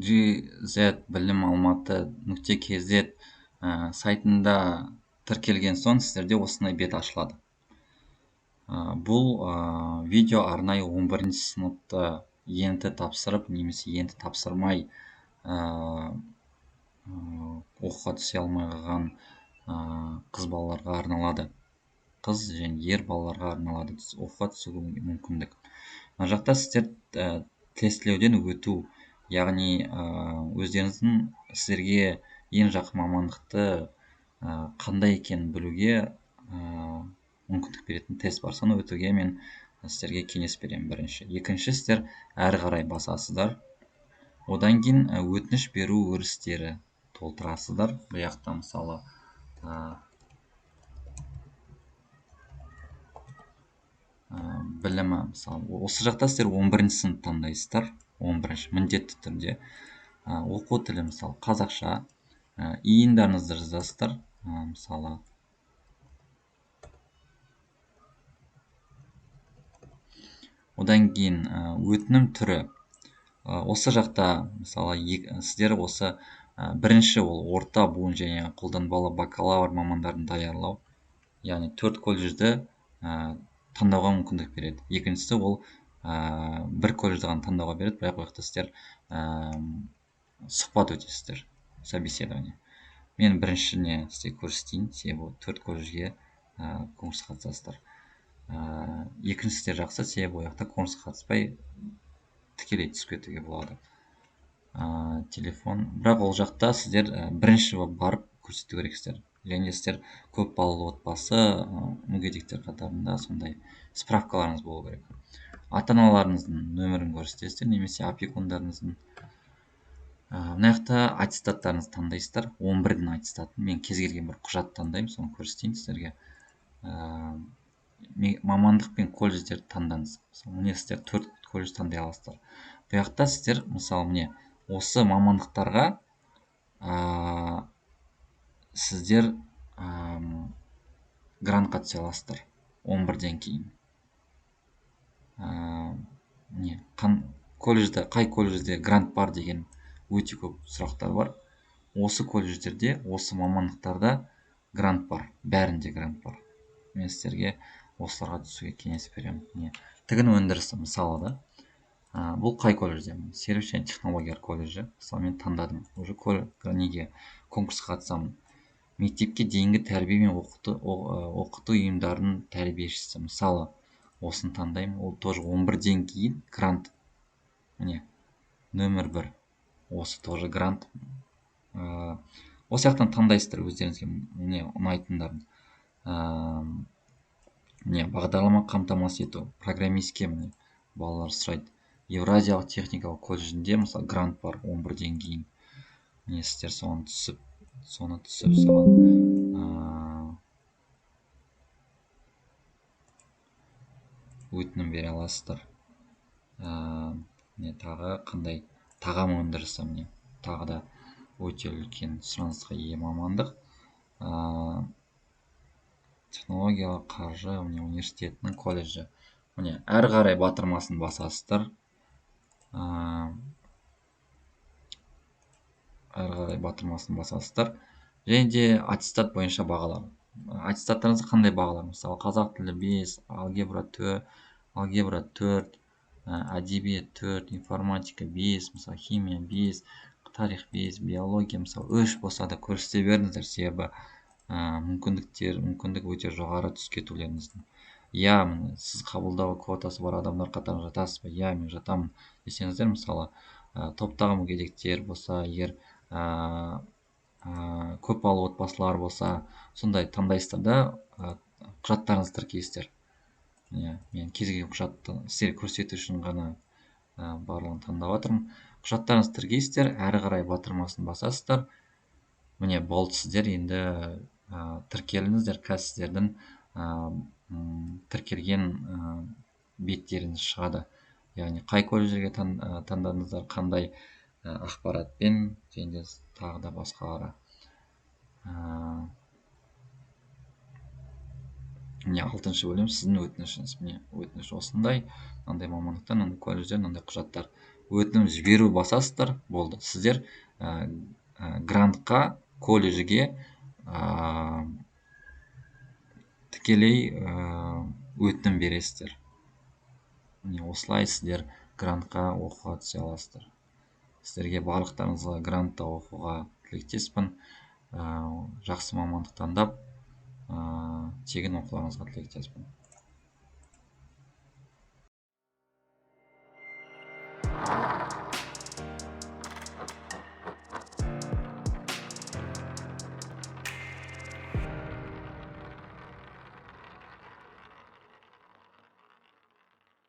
gzbilim-almaty.kz сайтында тіркелген соң сіздерде осындай бет ашылады. Бұл видео арнайы 11 сыныпты енді тапсырып немесе енді тапсырмай оқуға түсе алмай қалған қыз балаларға арналады. Қыз және ер балаларға арналады, оқуға түсуге мүмкіндік. Мына жақта сіздер тестілеуден өту, яғни сіздерге ең жақын мамандықты қандай екенін білуге мүмкіндік беретін тест бар. Соны өтуге мен сіздерге кеңес беремін бірінші. Екінші, сіздер әрі қарай басасыздар. Одан кейін өтініш беру өрістері толтырасыздар. Бұл жақта мысалы білімі, мысалы осы жақта сіздер 11 сынып таңдайсыздар. 11 міндетті түрде. Оқу тілі, мысалы қазақша, иіндарыңызды жазасыздар. Мысалы одан кейін өтінім түрі. Осы жақта мысалы сіздер осы бірінші ол орта буын және қолданбалы бакалавр мамандарын даярлау, яғни 4 колледжді таңдауға мүмкіндік береді. Екіншісі ол бір колледжді ғана таңдауға береді, бірақ ол жақта сіздер сұхбат өтесіздер, собеседование. Мен біріншіне сізге көрсетейін, себебі 4 колледжге конкурсқа қатысасыздар. Екіншісі жақсы, себебі ол жақта конкурсқа қатыспай тікелей түсіп кетуге болады. Телефон, бірақ ол жақта сіздер бірінші барып көрсету керексіздер. Және сіздер көп балалы отбасы, мүгедектер қатарында сондай справкаларыңыз болу керек. Ата-аналарыңыздың нөмірін көрсетесіздер, немесе опекундарыңыздың. Мына жақта аттестаттарыңызды таңдайсыздар. 11-дің аттестатын. Мен кез келген бір құжат таңдаймын, соны көрсетейін сіздерге. Мамандық пен колледждерді таңдаңыз. Міне сіздер 4 колледж таңдай аласыздар. Бұл жақта сіздер, мысалы, міне осы мамандықтарға сіздер грантқа түсе аласыздар 11-ден кейін. Қай колледжде грант бар деген өте көп сұрақтар бар. Осы колледждерде, осы мамандықтарда грант бар, бәрінде грант бар. Мен сіздерге осыларға түсуге кеңес беремін. Тігін өндірісі, мысалы да. Бұл қай колледжде? Сервис және технологиялар колледжі. Мысалы мен таңдадым. Уже конкурсқа қатысамын. Мектепке дейінгі тәрбие мен оқыту ұйымдарының тәрбиешісі. Мысалы, осыны таңдаймын. Ол тоже 11-ден кейін грант. Міне, нөмір 1. Осы тоже грант. Осы жақтан таңдайсыздар өздеріңізге ұнайтындарын. Бағдарлама қамтамасыз ету. Программистке балалар сұрайды. Евразиялық техникалық колледжінде мысалы грант бар 11-ден кейін. Сіздер соны түсіп соған өтінім бере аласыздар. Тағы қандай? Тағам өндірісі, тағы да өте үлкен сұранысқа ие мамандық. Технологиялық қаржы университетінің колледжі. Әрі қарай батырмасын басасыздар. Және де аттестат бойынша бағалар. Аттестаттарыңызға қандай бағалар? Мысалы, қазақ тілі 5, алгебра 4, әдебиет 4, информатика 5, мысалы, химия 5, тарих 5, биология, мысалы, 3 болса да көрсете беріңіздер, себебі мүмкіндік өте жоғары түсіп кетулеріңіздің. Сіз қабылдау квотасы бар адамдар қатарына жатасыз ба? Мен жатамын десеңіздер, мысалы, топтағы мүгедектер болса, егер көп балалы отбасылар болса, сондай таңдайсыздар да құжаттарыңызды тіркейсіздер. Мен кез келген құжатты сіздерге көрсету үшін ғана барлығын таңдап жатырмын. Құжаттарыңызды тіркейсіздер, әрі қарай батырмасын басасыздар. Міне, болды, сіздер енді тіркеліңіздер, қазір сіздердің тіркелген беттеріңіз шығады. Яғни қай колледжерге таңдадыңыздар, қандай ақпаратпен, және тағы да басқалары. Міне 6-шы бөлім сіздің өтінішіңіз. Міне өтініш осындай, мынандай мамандықтан, мынандай колледжден, мынандай құжаттар. өтінім жіберу басасыздар, болды. Сіздер грантқа, колледжге тікелей өтінім бересіздер. Міне осылай сіздер грантқа оқуға түсе аласыздар. Сіздерге барлықтарыңызға грантта оқуға тілектеспін. Жақсы мамандық таңдап, тегін оқуларыңызға тілектеспін.